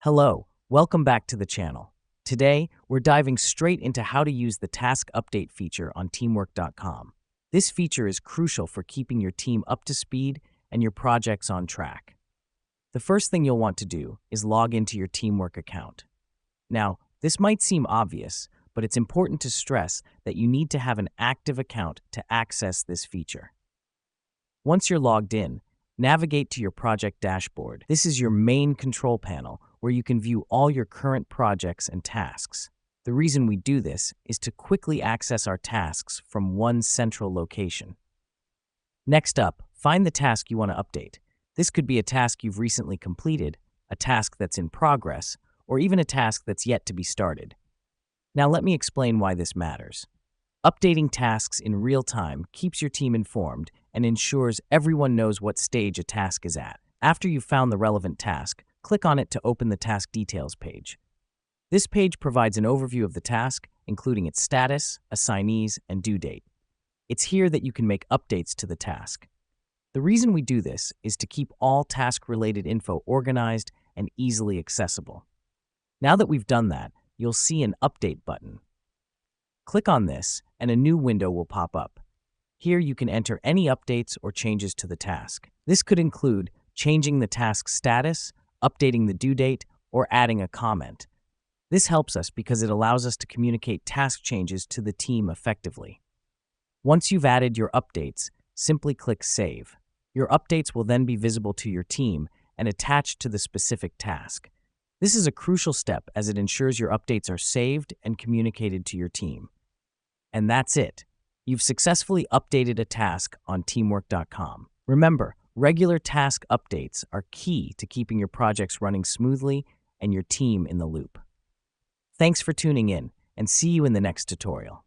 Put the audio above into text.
Hello, welcome back to the channel. Today, we're diving straight into how to use the task update feature on teamwork.com. This feature is crucial for keeping your team up to speed and your projects on track. The first thing you'll want to do is log into your Teamwork account. Now, this might seem obvious, but it's important to stress that you need to have an active account to access this feature. Once you're logged in, navigate to your project dashboard. This is your main control panel where you can view all your current projects and tasks. The reason we do this is to quickly access our tasks from one central location. Next up, find the task you want to update. This could be a task you've recently completed, a task that's in progress, or even a task that's yet to be started. Now let me explain why this matters. Updating tasks in real time keeps your team informed and ensures everyone knows what stage a task is at. After you've found the relevant task, click on it to open the Task Details page. This page provides an overview of the task, including its status, assignees, and due date. It's here that you can make updates to the task. The reason we do this is to keep all task-related info organized and easily accessible. Now that we've done that, you'll see an Update button. Click on this, and a new window will pop up. Here you can enter any updates or changes to the task. This could include changing the task's status, updating the due date, or adding a comment. This helps us because it allows us to communicate task changes to the team effectively. Once you've added your updates, simply click Save. Your updates will then be visible to your team and attached to the specific task. This is a crucial step as it ensures your updates are saved and communicated to your team. And that's it. You've successfully updated a task on teamwork.com. Remember, regular task updates are key to keeping your projects running smoothly and your team in the loop. Thanks for tuning in, and see you in the next tutorial.